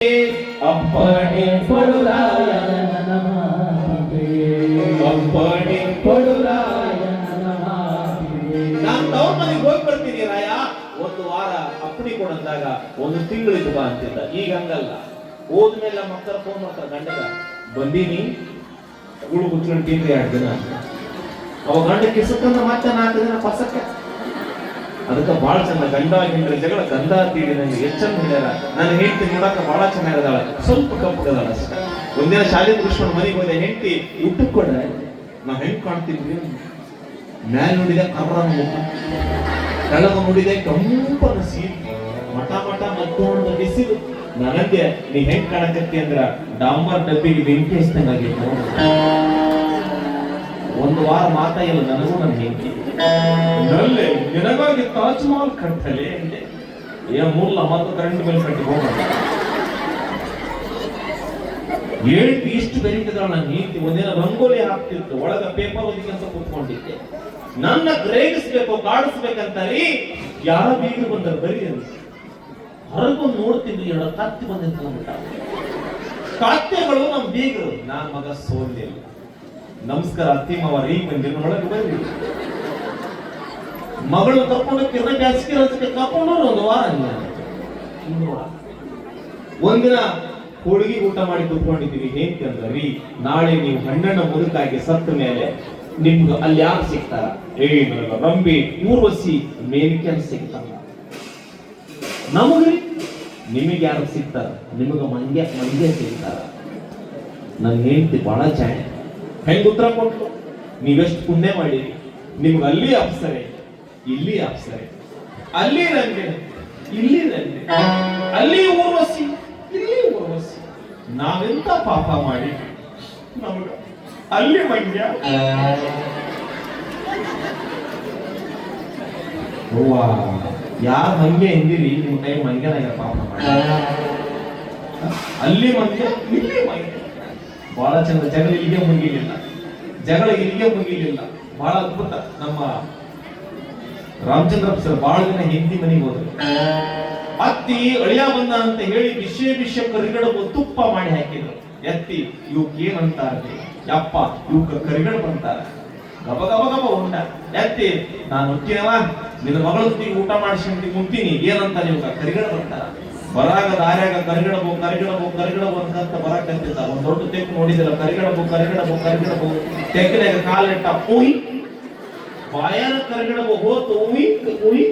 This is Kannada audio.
ಅಪ್ಪಣೆ ಕೊಡುರಾಯ ನನ್ನ ಮಾತಿಗೆ, ಅಪ್ಪಣೆ ಕೊಡುರಾಯ ನನ್ನ ಮಾತಿಗೆ. ನಾನು ತವ್ರ ಮನೆಗೆ ಹೋಗಿ ಬರ್ತೀನಿ ರಾಯ, ಒಂದು ವಾರ ಅಪ್ಪಣೆ ಕೊಡಂದಾಗ ಒಂದು ತಿಂಗಳಿದ್ದು ಬಾ ಅಂತಿದ್ದ. ಈಗ ಹಂಗಲ್ಲ, ಹೋದ್ಮೇಲೆ ಮಕ್ಕಳ ಫೋನ್ ಮಾಡ್ತಾರೆ, ಗಂಡಗ ಬಂದೀನಿ ಗುಳು ಕುಚ್ಕೊಂಡು ತಿಂದ್ರಿ 2 ದಿನ. ಅವ ಗಂಡ ಕಿಸಕ್ಕಂತ ಮತ್ತೆ 4 ದಿನ ಪಸಕ್ಕ. ಅದಕ್ಕೆ ಬಹಳ ಚಂದ ಗಂಡ ಹೆಂಡ್ರ ಜಗಳ ಗಂಧ ತೀಡಿ ನಂಗೆ ಹೆಚ್ಚಂದ ಹೇಳ್ಯಾರ. ನಾನು ಹೆಂಡತಿ ನೋಡಕ ಬಹಳ ಚೆನ್ನಾಗದಾಳ, ಸ್ವಲ್ಪ ಕಪ್ಪಗದಾಳ ಅಷ್ಟೇ. ಒಂದಿನ ಶಾಲೆ ಮುಗಿಸ್ಕೊಂಡು ಮನೆಗೆ ಹೋದೆ, ಹೆಂಡತಿ ಊಟಕ್ಕೆ ಕೊಡ ನಾ ಹೆಂಗ್ ಕಾಣ್ತಿದ್ವಿ, ಮ್ಯಾಲ ನೋಡಿದೆ ಕರ್ರನ ಮುಖ, ಕೆಳಗ ನೋಡಿದೆ ಕಂಪನ ಸೀಟ್, ಮಠ ಮಠ ಮತ್ತೊಂದು ಬಿಸಿಲು. ನನಗೆ ನೀ ಹೆಂಗ್ ಕಾಣಕತ್ತಿ ಅಂದ್ರ ಡಾಂಬರ್ ಡಬ್ಬಿಗೆ ಬೆಂಕಿ ಹಚ್ಚಿದಂಗಾಗಿತ್ತು. ಒಂದು ವಾರ ಮಾತಾ ಇಲ್ಲ ನನಗೂ ನನ್ನ ಹೆಂಡತಿ. ನಲ್ಲೇ ನಿನಗಾಗಿ ತಾಜ್ ಮಹಲ್ ಕಟ್ಟಲೆ ಅಂದೆ. ಮೂಲ ಮತ್ತು ಕರೆಂಟ್ ಬಿಲ್ ಕಟ್ಟಿ ಹೋಗ ಹೇಳ್ತಿ ಇಷ್ಟು ಬೆರೀತಿದ್ರ ನನ್ನ ಹೆಂಡತಿ. ಒಂದಿನ ರಂಗೋಲಿ ಹಾಕ್ತಿತ್ತು, ಒಳಗ ಪೇಪರ್ ಓದಿಕಂತ ಕೂತ್ಕೊಂಡಿದ್ದೆ. ನನ್ನ ರೇಗಿಸ್ಬೇಕು ಕಾಡಿಸ್ಬೇಕಂತ ರೀ ಯಾರ ಬೀಗರು ಬಂದರು ಬರೀ ಅಂತ ಹೊರಗೊಂದು ನೋಡ್ತಿದ್ವಿ, 2 ಕತ್ತಿ ಬಂದಿರ್ತಾರ. ಕತ್ತೆಗಳು ನಮ್ ಬೀಗರು. ನಾನ್ ಮಗ ಸೋಲಿಲ್ಲ. ನಮಸ್ಕಾರ ಅತ್ತಿಮವ ರೀ ಬಂದಿನ ಒಳಗೆ ಬರ್ರಿ. ಮಗಳು ಕರ್ಕೊಂಡು ಬ್ಯಾಸಿಗೆ ರಜಕ್ಕೆ ಕರ್ಕೊಂಡವ್ರು ಒಂದು ವಾರ. ಒಂದಿನ ಹೋಳಿಗೆ ಊಟ ಮಾಡಿ ಕೂತ್ಕೊಂಡಿದ್ದೀವಿ. ಹೆಂಡತಿ ಅಂದ್ರ ರೀ ನಾಳೆ ನೀವು ಹಣ್ಣಣ್ಣ ಮುದುಕಾಗಿ ಸತ್ತ ಮೇಲೆ ನಿಮ್ಗೆ ಅಲ್ಲಿ ಯಾರು ಸಿಗ್ತಾರ? ರಂಬಿ ಊರ್ವಶಿ ಮೇಲಿಕೆ ಅಂತ ಸಿಗ್ತಾರ. ನಮಗ್ರಿ ನಿಮಗೆ ಯಾರು ಸಿಗ್ತಾರ? ನಿಮಗ ಮಂಗ್ಯ ಸಿಗ್ತಾರ. ನನ್ನ ಹೆಂಡತಿ ಬಹಳ ಚಾಣೆ. ಹೆಂಗ್ ಉತ್ತರ ಕೊಟ್ಲು? ನೀವೆಷ್ಟು ಪುಣ್ಯ ಮಾಡಿರಿ, ನಿಮ್ಗೆ ಅಲ್ಲಿ ಅಪ್ಸರೆ, ಇಲ್ಲಿ ಅಪ್ಸರೆ, ಅಲ್ಲಿ ರಂಗೆ, ಇಲ್ಲಿ ರಂಗೆ, ಅಲ್ಲಿ ಊರ್ವಶಿ, ಇಲ್ಲಿ ಊರ್ವಶಿ. ನಾವೆಂತ ಪಾಪ ಮಾಡಿ ನಮಗ ಅಲ್ಲಿ ಮಂಗ್ಯ. ಯಾರ ಮಂಗ್ಯ ಎಂದಿರಿ ನಿಮ್ಮ ಕೈ ಮಂಗ್ಯನಾಗ ಪಾಪ ಮಾಡಿ. ಅಲ್ಲಿ ಮಂಗ್ಯ, ಇಲ್ಲಿ ಮಂಗ್ಯ. ಬಹಳ ಚಂದ. ಜಗಳ ಇಲ್ಲಿಗೆ ಮುಗಿಲಿಲ್ಲ, ಜಗಳ ಇಲ್ಲಿಗೆ ಮುಗಿಲಿಲ್ಲ. ಬಹಳ ಅದ್ಭುತ. ನಮ್ಮ ರಾಮಚಂದ್ರಪ್ಪ ಸರ್ ಬಹಳ ದಿನ ಹಿಂದಿ ಮನೆಗೆ ಹೋದ್ರು. ಅತ್ತಿ ಅಳಿಯ ಬಂದ ಅಂತ ಹೇಳಿ ವಿಷಯ ಕರಿಗಡಬು ತುಪ್ಪ ಮಾಡಿ ಹಾಕಿದ್ರು. ಎತ್ತಿ ಇವಕ್ ಏನಂತಾರ್ರಿ ಯಪ್ಪ, ಇವಕ್ ಕರಿಗಡ ಬಂತಾರ. ಗಬ ಗಬ ಗಬ ಉಂಡ ಎತ್ತಿ ನಾನು ಹುಟ್ಟಿನವ ನಿನ್ನ ಮಗಳ ಊಟ ಮಾಡಿಸಿ ಕುಂತೀನಿ, ಏನಂತ ನೀವು ಕರಿಗಡ ಬಂತಾರ. ಬರಾಗ ದಾರ್ಯಾಗ ಕರಿಗಡಬು ಅಂತ ಬರಾಕಂತಿದ್ದ. ಒಂದ್ ದೊಡ್ಡ ತೆಕ್ಕು ನೋಡಿದಿಲ್ಲ, ಕರಿಗಡಬು ತೆಕ್ಕಿನಾಗ ಕಾಲಿಟ್ಟ ಉಯ್ ಬಾಯಾನ ಕರಿಗಡಬು ಹೋತು ಉಯ್